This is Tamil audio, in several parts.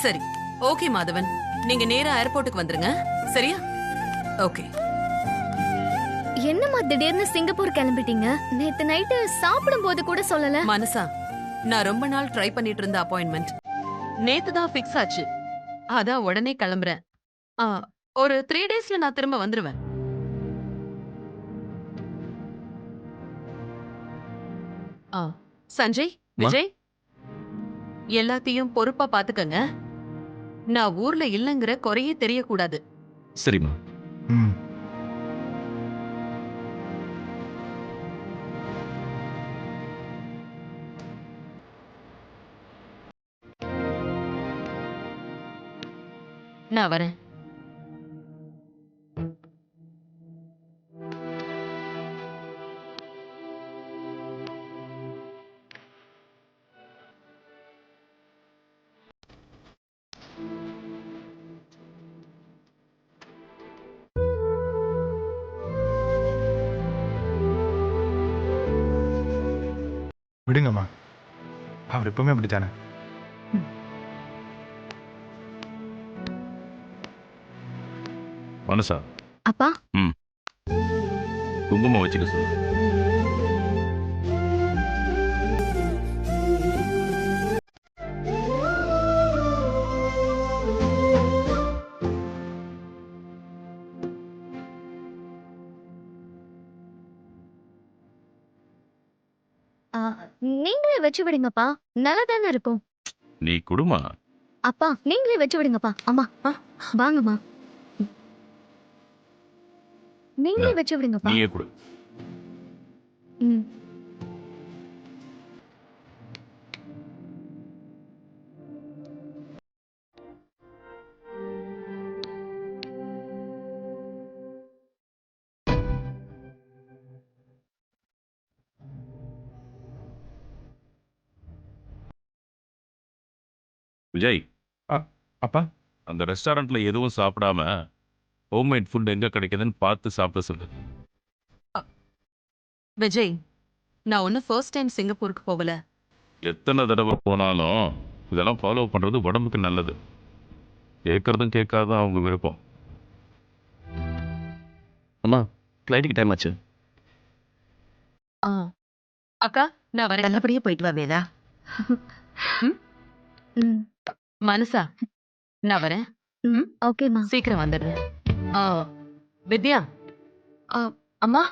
சரி, ஓகே மாதவன், நீங்க நேரா ஏர்போர்ட்டுக்கு வந்துருங்க. சரியா? ஓகே. என்னம்மா திடீர்னு சிங்கப்பூர் கிளம்பிட்டீங்க? நேத்து நைட்டு சாப்பிடும் போது கூட சொல்லல. மனசா, நான் ரொம்ப நாள் ட்ரை பண்ணிட்டு இருந்த அப்பாயின்மெண்ட் நேத்து தான் ஃபிக்ஸ் ஆச்சு. அதான் உடனே கிளம்புறேன். ஆ, ஒரு 3 டேஸ்ல நான் திரும்ப வந்துருவேன். ஆ, சஞ்சய், விஜய், எல்லாத்தையும் பொறுப்பா பாத்துக்கங்க. நான் ஊர்ல இல்லங்கிற குறையே தெரியக்கூடாது. சரிம்மா. நான் வரேன். விடுங்கம்மா, அவர் எப்பவுமே அப்படித்தானே. மனசா, அப்பா, குங்குமம் வச்சுக்க சொல்லு. ஆ, நீங்களே வச்சு விடுங்கப்பா, நல்லா தானே இருக்கும். நீ குடுமா. அப்பா, நீங்களே வச்சு விடுங்கப்பா. அம்மா, வாங்கம்மா. நீங்களே வச்சு விடுங்கப்பா. நீயே குடு. ம். விஜய், அப்பா, அந்த ரெஸ்டாரண்ட்ல எதுவும் சாப்பிடாம ஹோம்மேட் ஃபுட் எங்க கிடைக்குதுன்னு பார்த்து சாப்பிட சொல்லு. விஜய், நான் ஒன்னும் ஃபர்ஸ்ட் டைம் சிங்கப்பூருக்கு போகல. எத்தனை தடவை போனாலும் இதெல்லாம் ஃபாலோ பண்றது உடம்புக்கு நல்லது. கேட்கறதும் கேட்காதும் அவங்க விருப்பம். அம்மா, ஃப்ளைட்டுக்கு டைம் ஆச்சு. அக்கா, நான் வரேன். நல்லபடியா போயிட்டு வா வேதா. ம். மனசா, நான் வரேன். ம். ஓகேம்மா. சீக்கிரம் வந்துடுறேன். வித்யா, அம்மா,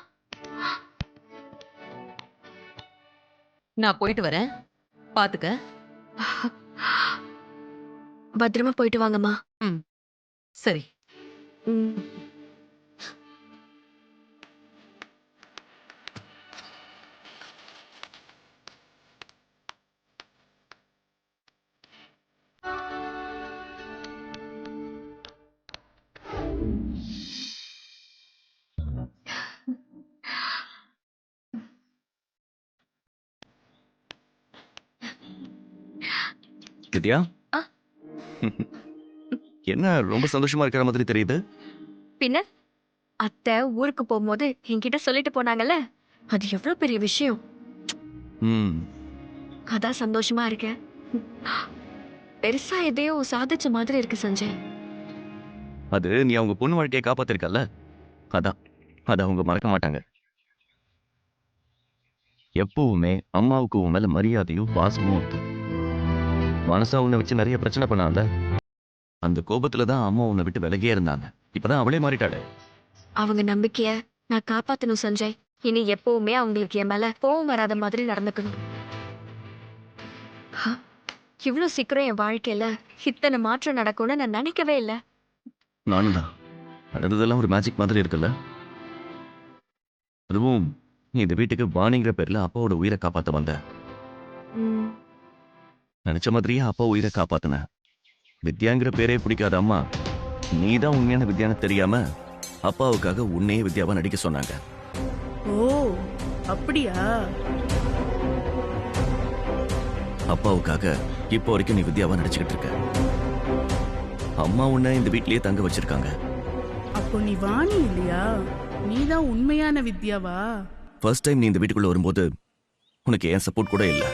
நான் போயிட்டு வரேன். பாத்துக்க. பத்திரமா போயிட்டு வாங்கம்மா. சரி. ம். வித்யா, என்ன ரொம்ப சந்தோஷமா இருக்கிற மாதிரி தெரியுது? பின்ன அத்தை ஊருக்கு போகும்போது என்கிட்ட சொல்லிட்டு போனாங்கல்ல, அது எவ்வளவு பெரிய விஷயம். ம். அதான் சந்தோஷமா இருக்கேன். பெருசா எதையோ சாதிச்ச மாதிரி இருக்கு சஞ்சய். அது நீ அவங்க பொண்ணு வாழ்க்கையை காப்பாத்திருக்கல, அதான் அதை அவங்க மறக்க மாட்டாங்க. எப்பவுமே அம்மாவுக்கு உன் மேல மரியாதையும் பாசமும் இருக்கு. மனசா உன்னை வச்சு நிறைய பிரச்சனை பண்ணால, அந்த கோபத்துல தான் அம்மா உன்னை விட்டு விலகியே இருந்தாங்க. இப்பதான் அவளே மாறிட்டாளே. அவங்க நம்பிக்கைய நான் காப்பாத்தணும் சஞ்சய். இனி எப்பவுமே அவங்களுக்கு என் மேல கோவம் வராத மாதிரி நடந்துக்கணும். இவ்வளவு சீக்கிரம் என் வாழ்க்கையில இத்தனை மாற்றம் நடக்கும்னு நான் நினைக்கவே இல்லை. நானும் தான். நடந்ததெல்லாம் ஒரு மேஜிக் மாதிரி இருக்குல்ல. அதுவும் நீ இந்த வீட்டுக்கு வாணிங்கிற பேர்ல அப்பாவோட உயிரை காப்பாத்த வந்த. நினைச்ச மாதிரியே அப்பா உயிரை காப்பாத்தின. வித்யாங்கிற பேரே பிடிக்காத அம்மா, நீ தான் உண்மையான வித்யான்னு தெரியாம அப்பாவுக்காக உன்னையே வித்யாவா நடிக்க சொன்னாங்க. ஓ, அப்படியா? அப்பாவுக்காக இப்போ வரைக்கும் நீ வித்யாவா நடிச்சுக்கிட்டு இருக்க. அம்மா உன்னை இந்த வீட்லயே தங்க வச்சிருக்காங்க. அப்போ நீ வாணி இல்லையா? நீதான் உண்மையான வித்யாவா? ஃபர்ஸ்ட் டைம் நீ இந்த வீட்டுக்குள்ள வரும்போது உனக்கு என் சப்போர்ட் கூட இல்லை.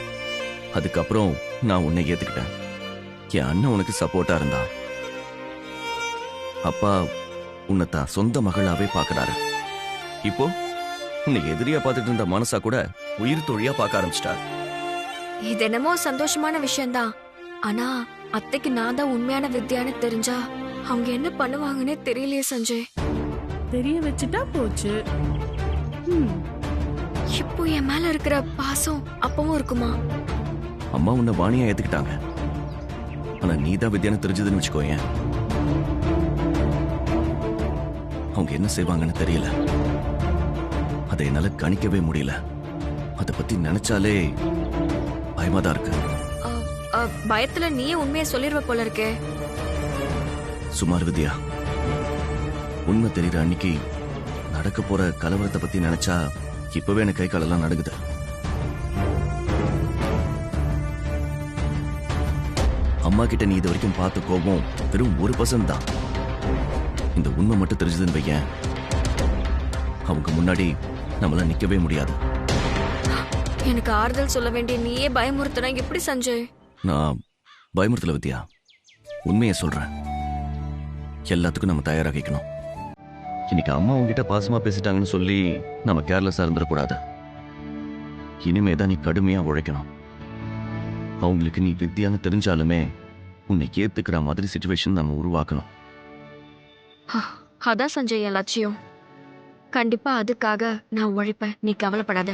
அதுக்கப்புறம் நான் உன்னை ஏத்துக்கிட்டேன். என் அண்ணன் உனக்கு சப்போர்ட்டா இருந்தான். அப்பா உன்னை தான் சொந்த மகளாவே பார்க்கறாரு. இப்போ உன்னை எதிரியா பார்த்துட்டு இருந்த மனசா கூட உயிர் தோழியா பார்க்க ஆரம்பிச்சிட்டார். இது என்னமோ சந்தோஷமான விஷயம்தான். ஆனா அத்தைக்கு நான் தான் உண்மையான வித்யான்னு தெரிஞ்சா அவங்க என்ன பண்ணுவாங்கன்னே தெரியலையே சஞ்சய். தெரிய வச்சுட்டா போச்சு. ம், இப்போ என் மேல இருக்கிற பாசம் அப்பவும் இருக்குமா? அம்மா உன்னை வாணியா ஏத்துக்கிட்டாங்க. ஆனா நீ தான் வித்யான்னு தெரிஞ்சதுன்னு வச்சுக்கோயேன், அவங்க என்ன செய்வாங்கன்னு தெரியல. அதை என்னால கணிக்கவே முடியல. அதை பத்தி நினைச்சாலே பயமாதான் இருக்கு. பயத்துல நீயே உண்மையை சொல்லிருவ போல இருக்கே. சுமார் வித்யா, உண்மை தெரியுற அன்னைக்கு நடக்க போற கலவரத்தை பத்தி நினைச்சா இப்பவே எனக்கு கை காலெல்லாம் நடுங்குது. அம்மா கிட்ட நீ இது வரைக்கும் பார்த்த கோபம் வெறும் 1% தான். இந்த உண்மை மட்டும் தெரிஞ்சதுன்னு வையேன், அவங்க முன்னாடி நம்மளால நிக்கவே முடியாது. எனக்கு ஆறுதல் சொல்ல வேண்டிய நீயே பயமுறுத்துனா எப்படி சஞ்சய்? நான் பயமுறுத்தல வித்யா, உண்மையை சொல்றேன். எல்லாத்துக்கும் நம்ம தயாராகிக்கணும். இன்னைக்கு அம்மா உங்ககிட்ட பாசமா பேசிட்டாங்கன்னு சொல்லி நம்ம கேர்லெஸ்ஸா இருந்துடக்கூடாது. இனிமே தான் நீ கடுமையா உழைக்கணும். அவங்களுக்கு நீ வித்தியான்னு தெரிஞ்சாலுமே உன்னை ஏத்துக்கிற மாதிரி சிச்சுவேஷன் நம்ம உருவாக்கணும். அதான் சஞ்சய் என் லட்சியம். கண்டிப்பா அதுக்காக நான் உழைப்பேன், நீ கவலைப்படாத.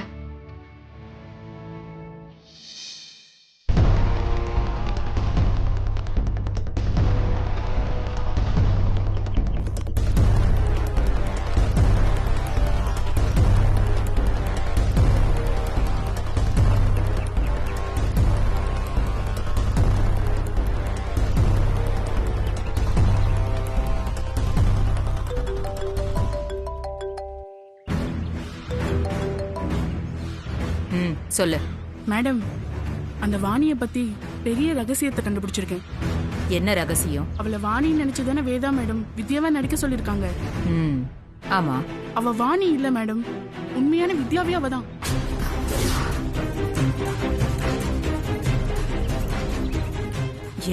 ம், சொல்லு. மேடம், அந்த வாணிய பத்தி பெரிய ரகசியத்தை கண்டுபிடிச்சிருக்கேன். என்ன ரகசியம்? அவளை வாணின்னு நினைச்சுதானே வேதா மேடம் வித்யாவை நடிக்க சொல்லிருக்காங்க. ம், ஆமா. அவ வாணி இல்ல மேடம், உண்மையான வித்யாவே அவதான்.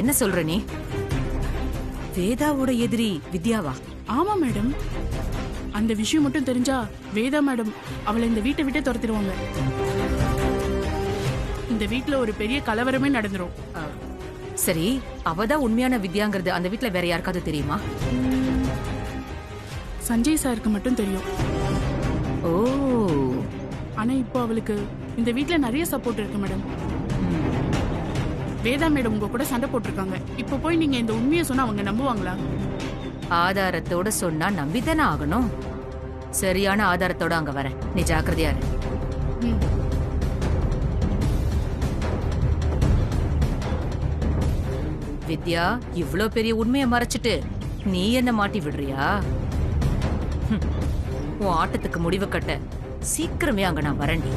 என்ன சொல்ற நீ? வேதாவோட எதிரி வித்யாவா? ஆமா மேடம், அந்த விஷயம் மட்டும் தெரிஞ்சா வேதா மேடம் அவளை இந்த வீட்டை விட்டே துரத்திடுவாங்க. இந்த வீட்ல ஒரு பெரிய கலவரமே நடந்துரும். சரி, அவதான் உண்மையான வித்யாங்கிறது அந்த வீட்ல வேற யாருக்காவது தெரியுமா? சஞ்சய் சாருக்கு மட்டும் தெரியும். ஓ, ஆனா இப்போ அவளுக்கு இந்த வீட்ல நிறைய சப்போர்ட் இருக்கு மேடம். வேதா மேடம் உங்க கூட சண்டை போட்டிருக்காங்க. இப்போ போய் நீங்க இந்த உண்மையை சொன்னா அவங்க நம்புவாங்களா? ஆதாரத்தோட சொன்னா நம்பிதானே ஆகணும். சரியான ஆதாரத்தோட அங்க வரேன், நீ ஜாக்கிரதையா இரு. ம். வித்யா, இவ்ளோ பெரிய உண்மையை மறைச்சிட்டு நீ என்ன மாட்டி விடுறியா? ஹம், உன் ஆட்டத்துக்கு முடிவு கட்ட சீக்கிரமே அங்க நான் வரேன்டி.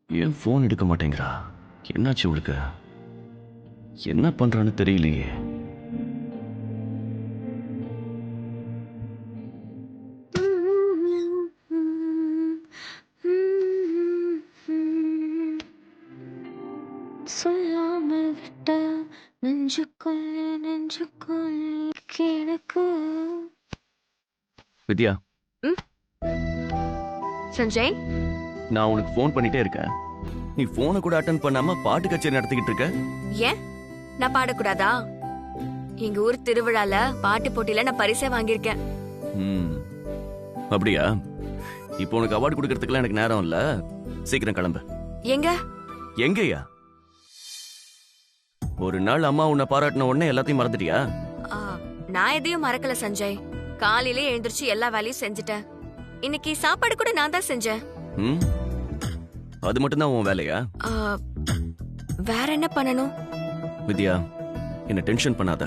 என் போன் எடுக்க மாட்டேங்கிறா. என்னாச்சு உங்களுக்கு? என்ன பண்றான்னு தெரியலையே. சொல்லாமல் விட்ட நெஞ்சுக்குள்ள கிடக்கு. வித்யா, சஞ்சய், நான் உனக்கு ஃபோன் பண்ணிட்டே இருக்கேன், நீ போனை கூட அட்டன் பண்ணாம பாட்டு கச்சேரி நடத்திக்கிட்டு இருக்க. ஏன் நான் பாடக்கூடாதா? எங்க ஊர் திருவிழால பாட்டு போட்டியில நான் பரிசே வாங்கியிருக்கேன். ம், அப்படியா? இப்போ உனக்கு அவார்டு கொடுக்கறதுக்குலாம் எனக்கு நேரம் இல்ல, சீக்கிரம் கிளம்பு. எங்க? எங்கயா? ஒரு நாள் அம்மா உன்னை பாராட்டின உடனே எல்லாத்தையும் மறந்துட்டியா? ஆ, நான் எதையும் மறக்கல சஞ்சய். காலையிலே எழுந்திருச்சு எல்லா வேலையும் செஞ்சுட்டேன். இன்னைக்கு சாப்பாடு கூட நான் தான் செஞ்சேன். ம், அது மட்டும்தான் உன் வேலையா? ஆ, வேற என்ன பண்ணணும்? வித்யா, என்ன டென்ஷன் பண்ணாத.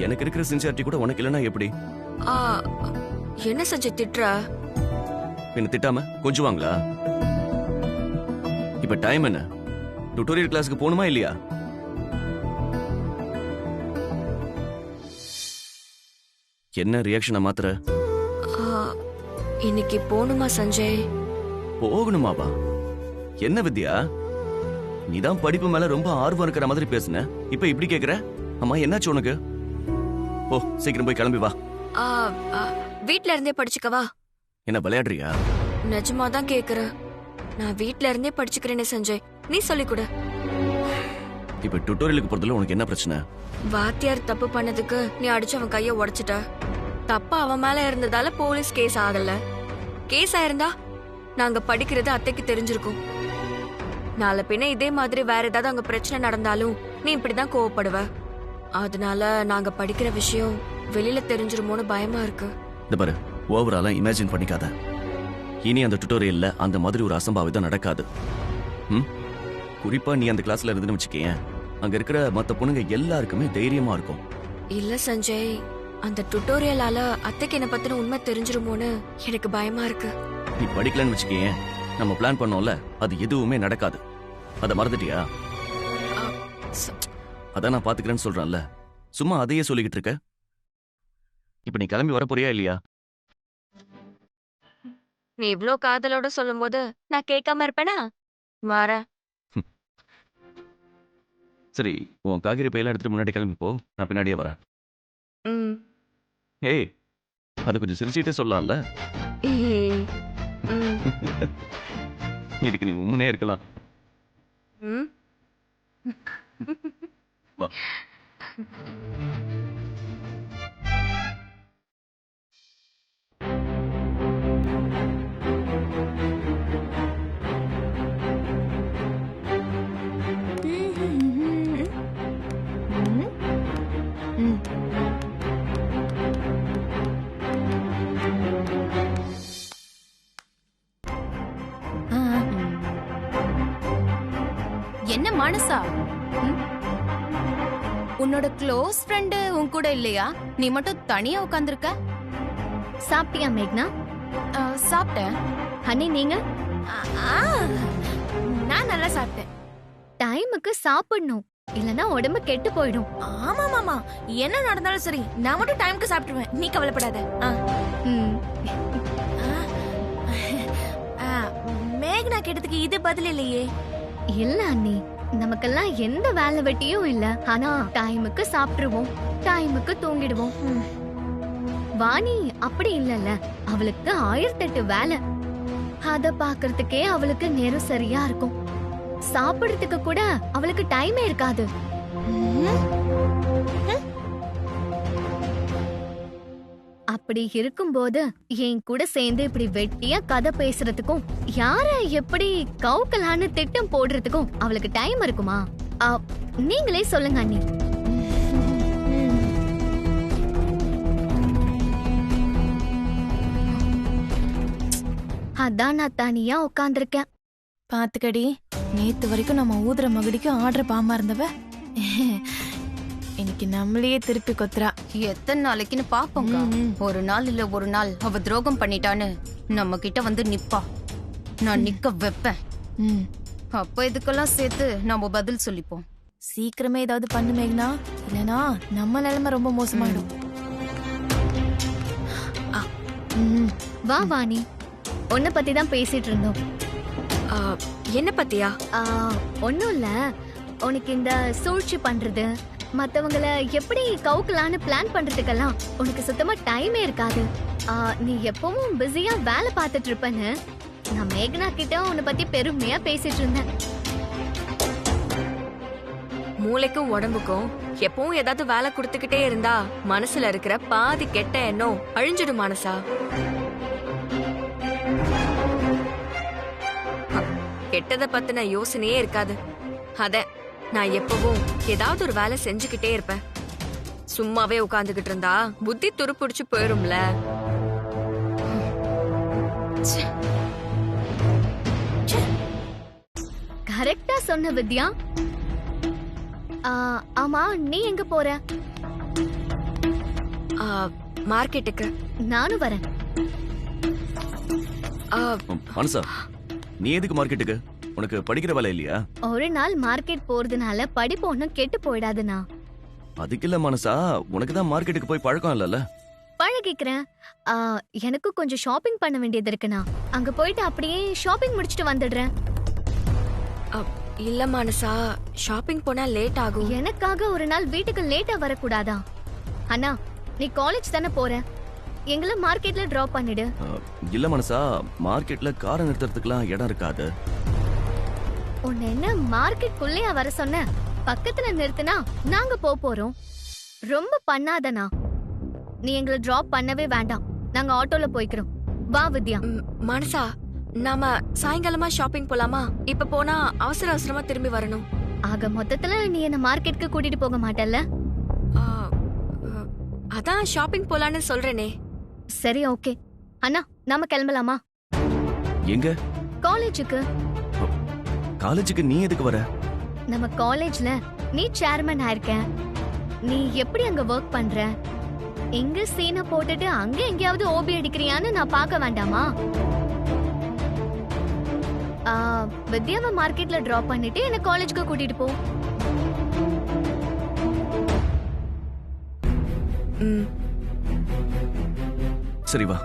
எனக்கு இருக்கிற சின்சியாரிட்டி கூட உனக்கு இல்லைன்னா எப்படி? ஆ, என்ன சஞ்சய் திட்டுற? என்ன திட்டாம கொஞ்சுவாங்களா? இப்ப டைம் என்ன? டுட்டோரியல் கிளாஸ்க்கு போகணுமா இல்லையா? என்ன ரியாக்ஷனை மாத்துற? ஆ, இன்னைக்கு போணுமா சஞ்சய்? போகணுமாவா? என்ன வித்யா, நீதான் படிப்பு மேல ரொம்ப ஆர்வம் இருக்கிற மாதிரி பேசுன, இப்ப இப்படி கேக்குற? அம்மா என்னாச்சு உனக்கு? ஓ, சீக்கிரம் போய் கிளம்பி வா. ஆ, ஆ, வீட்ல இருந்தே படிச்சுக்கவா? என்ன விளையாடுறியா? நிஜமா தான் கேக்குறேன். நான் வீட்ல இருந்தே படிச்சுக்கிறேனே சஞ்சய், நீ சொல்லிக் கொடு. இப்ப டுட்டோரியலுக்கு போறதுல உனக்கு என்ன பிரச்சனை? வாத்தியார் தப்பு பண்ணதுக்கு நீ அடிச்சு அவன் கைய உடைச்சிட்ட. தப்பா அவன் மேல இருந்ததால போலீஸ் கேஸ் ஆகல. கேஸ் ஆயிருந்தா நாங்க படிக்கிறது அத்தைக்கு தெரிஞ்சிருக்கும். நாளை பின்ன இதே மாதிரி வேற ஏதாவது அங்க பிரச்சனை நடந்தாலும் நீ இப்படிதான் கோவப்படுவ. அதனால நாங்க படிக்கிற விஷயம் வெளியில தெரிஞ்சிருமோன்னு பயமா இருக்கு. இந்த பாரு, ஓவராலா இமேஜின் பண்ணிக்காத. இனி அந்த டுட்டோரியல்ல அந்த மாதிரி ஒரு அசம்பாவிதம் நடக்காது. ம், குறிப்பா நீ அந்த கிளாஸ்ல இருந்துன்னு வச்சுக்கேன், அங்க இருக்கிற மத்த பொண்ணுங்க எல்லாருக்குமே தைரியமா இருக்கும். இல்ல சஞ்சய், அந்த டுட்டோரியலால அத்தைக்கு என்ன பத்தின உண்மை தெரிஞ்சிருமோன்னு எனக்கு பயமா இருக்கு. நீ படிக்கலன்னு வச்சுக்கேன், நம்ம பிளான் பண்ணோம்ல, அது எதுவுமே நடக்காது. அத மறந்துட்டியா? அதான் நான் பாத்துக்கிறேன்னு சொல்றேன்ல, சும்மா அதையே சொல்லிக்கிட்டு இருக்க. இப்ப நீ கிளம்பி வர போறியா இல்லையா? நீ இவ்ளோ காதலோட சொல்லும்போது நான் கேட்காம இருப்பேனா? வரேன். சரி, உன் காய்கறி பையெல்லாம் எடுத்துட்டு முன்னாடி கிளம்பி போ, நான் பின்னாடியே வரேன். ம். ஏய், அது கொஞ்சம் சிரிச்சுட்டே சொல்லலாம்ல. ம். இதுக்கு நீ உண்மையே இருக்கலாம். ம். வா. என்ன மனசா? உன்னோட க்ளோஸ் ஃப்ரெண்டு உன் கூட இல்லையா? நீ மட்டும் தனியா உட்கார்ந்திருக்க. சாப்பிட்டியா மேக்னா? சாப்பிட்டேன். ஹனி நீங்க? நான் நல்லா சாப்பிட்டேன். டைமுக்கு சாப்பிடணும், இல்லனா உடம்பு கெட்டு போயிடும். ஆமா மாமா, என்ன நடந்தாலும் சரி நான் மட்டும் டைம்க்கு சாப்பிட்டுருவேன், நீ கவலைப்படாத. ம். மேக்னா கேட்டதுக்கு இது பதில் இல்லையே. இல்ல அண்ணி, நமக்கெல்லாம் எந்த வேலை வெட்டியும் இல்ல. ஆனா டைமுக்கு சாப்பிட்டுருவோம், டைமுக்கு தூங்கிடுவோம். வாணி அப்படி இல்லல்ல, அவளுக்கு 1008 வேலை. அத பாக்குறதுக்கே அவளுக்கு நேரம் சரியா இருக்கும். சாப்பிடுறதுக்கு கூட அவளுக்கு டைமே இருக்காது. அப்படி இருக்கும்போது என் கூட சேர்ந்து இப்படி வெட்டியா கதை பேசுறதுக்கும் யார எப்படி கவுக்கலான்னு திட்டம் போடுறதுக்கும் அவளுக்கு டைம் இருக்குமா? நீங்களே சொல்லுங்க அண்ணி. அதான் நான் தனியா உட்கார்ந்திருக்கேன். பாத்துக்கடி, நேத்து வரைக்கும் நம்ம ஊதுற மகுடிக்கு ஆர்டர் பாமா இருந்தவ இன்னைக்கு நம்மளையே திருப்பி கொத்துறா. எத்தனை நாளைக்குன்னு பாப்போங்க. ஒரு நாள் இல்ல ஒரு நாள் அவ துரோகம் பண்ணிட்டான்னு நம்ம கிட்ட வந்து நிப்பா. நான் நிக்க வைப்பேன். அப்ப இதுக்கெல்லாம் சேர்த்து நம்ம பதில் சொல்லிப்போம். சீக்கிரமே ஏதாவது பண்ணு மேக்னா, இல்லனா நம்ம நிலைமை ரொம்ப மோசமாயிடும். வா வாணி, உன்னை பத்தி தான் பேசிட்டு இருந்தோம். என்ன பத்தியா? ஒன்னும் இல்ல, உனக்கு இந்த சூழ்ச்சி பண்றது, மத்தவங்கள எப்படி கவுக்கலான்னு பிளான் பண்றதுக்கெல்லாம் உனக்கு சுத்தமா டைமே இருக்காது. நீ எப்பவும் பிஸியா வேலை பார்த்துட்டு இருப்பன்னு நான் மேகனா கிட்ட உன்னை பத்தி பெருமையா பேசிட்டு இருந்தேன். மூளைக்கும் உடம்புக்கும் எப்பவும் ஏதாவது வேலை கொடுத்துக்கிட்டே இருந்தா மனசுல இருக்கிற பாதி கெட்ட எண்ணம் அழிஞ்சிடும் மனசா. கெட்டதை பத்தின யோசனையே இருக்காது. அத நான் எப்பவும் ஏதாவது ஒரு வேலை செஞ்சுக்கிட்டே இருப்பேன். சும்மாவே உட்கார்ந்துகிட்டு இருந்தா புத்தி துருப்பிடிச்சு போயிரும்ல. கரெக்டா சொன்ன வித்யா. ஆமா, நீ எங்க போற? மார்க்கெட்டுக்கு. நானும் வரேன். மனசா, நீ எதுக்கு மார்க்கெட்டுக்கு? உனக்கு படிக்கிற வேலை இல்லையா? ஒரு நாள் மார்க்கெட் போறதுனால படிப்பு ஒண்ணும் கெட்டு போயிடாதுண்ணா. அதுக்கு இல்ல மனசா, உனக்கு தான் மார்க்கெட்டுக்கு போய் பழக்கம் இல்லல்ல. பழகிக்கிறேன். எனக்கு கொஞ்சம் ஷாப்பிங் பண்ண வேண்டியது இருக்குண்ணா. அங்க போயிட்டு அப்படியே ஷாப்பிங் முடிச்சிட்டு வந்துடுறேன். இல்ல மனசா, ஷாப்பிங் போனா லேட் ஆகும். எனக்காக ஒரு நாள் வீட்டுக்கு லேட்டா வரக்கூடாதா? அண்ணா, நீ காலேஜ் தானே போற, எங்களை மார்க்கெட்ல டிராப் பண்ணிடு. இல்ல மனசா, மார்க்கெட்ல காரை நிறுத்துறதுக்குலாம் இடம் இருக்காது. உன்னை என்ன மார்க்கெட்குள்ளேயா வர சொன்ன? பக்கத்துல நிறுத்தினா நாங்க போறோம். ரொம்ப பண்ணாதண்ணா. நீ எங்களை டிராப் பண்ணவே வேண்டாம், நாங்க ஆட்டோல போய்க்கிறோம். வா வித்யா. மனசா, நாம சாயங்காலமா ஷாப்பிங் போலாமா? இப்ப போனா அவசர அவசரமா திரும்பி வரணும். ஆக மொத்தத்துல நீ என்ன மார்க்கெட்டுக்கு கூட்டிட்டு போக மாட்டல்ல? அதான் ஷாப்பிங் போலான்னு சொல்றேனே. சரி, ஓகே. அண்ணா, நாம கிளம்பலாமா? எங்க? காலேஜுக்கு. காலேஜுக்கு நீ எதுக்கு வர? நம்ம காலேஜ்ல நீ சேர்மன் ஆயிருக்க. நீ எப்படி அங்க ஒர்க் பண்ற? எங்க சீனை போட்டுட்டு அங்க எங்கேயாவது ஓபி அடிக்கிறியான்னு நான் பார்க்க வேண்டாமா? வித்யாவை மார்க்கெட்ல டிராப் பண்ணிட்டு என்ன காலேஜுக்கு கூட்டிட்டு போ. சரி வா.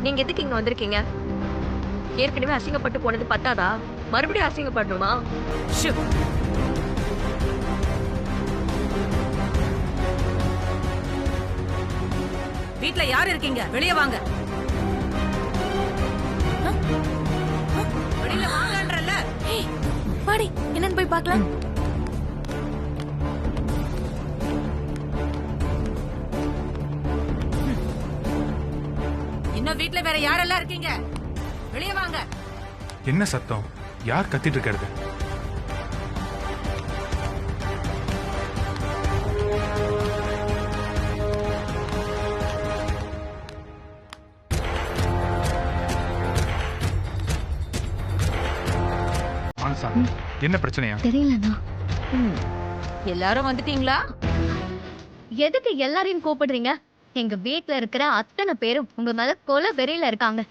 நீங்க எதுக்கு இங்க வந்திருக்கீங்க? ஏற்கனவே அசிங்கப்பட்டு போனது பத்தாதா? மறுபடியும் அசிங்கப்படணுமா? வீட்ல யார் இருக்கீங்க? வெளியே வாங்க. வெளியில வாங்கன்றல. பாடி, என்னன்னு போய் பார்க்கலாம். இன்னும் வீட்ல வேற யாரெல்லாம் இருக்கீங்க? வெளியே வாங்க. என்ன சத்தம்? யார் கத்திட்டு இருக்கிறது? மனசா, என்ன பிரச்சனையா? தெரியலண்ணா. எல்லாரும் வந்துட்டீங்களா? எதுக்கு எல்லாரையும் கூப்பிடுறீங்க? எங்க வீட்ல இருக்கிற அத்தனை பேரும் உங்க மேல கொலை வெறியில இருக்காங்க.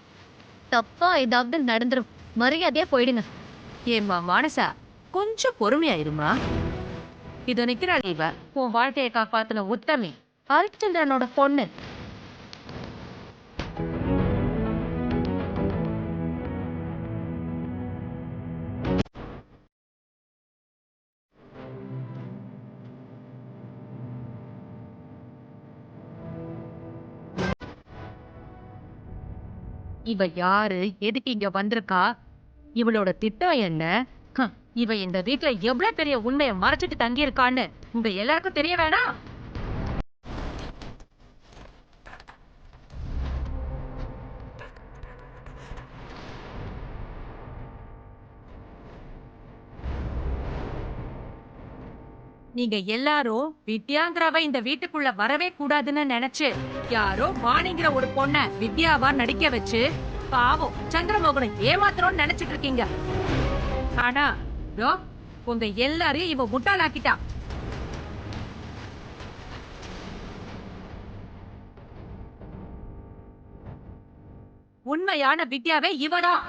தப்பா ஏதாவது நடந்துரும், மரியாதையா போயிடுங்க. ஏம்மா மானசா, கொஞ்சம் பொறுமையாயிருமா. இது நிக்கிறாள் இவ, உன் வாழ்க்கையை காப்பாத்தின உத்தமி, ஹரிச்சந்திரனோட பொண்ணு. இவ யாரு, எதுக்கு இங்க வந்திருக்கா, இவளோட திட்டம் என்ன, இவ இந்த வீட்டுல எவ்வளவு பெரிய உண்மையை மறைச்சிட்டு தங்கி இருக்கான்னு உங்க எல்லாருக்கும் தெரிய வேணாம். நீங்க எல்லாரும் வித்யாங்கிறவ இந்த வீட்டுக்குள்ள வரவே கூடாதுன்னு நினைச்சு யாரோ வாணிங்கிற ஒரு பொண்ண வித்யாவா நடிக்க வச்சு பாவம் சந்திரமோகனை ஏமாத்துறோம்னு நினைச்சிட்டு இருக்கீங்க. ஆனா உங்க எல்லாரையும் இவ முட்டாளாக்கிட்டா. உண்மையான வித்யாவே இவதான்.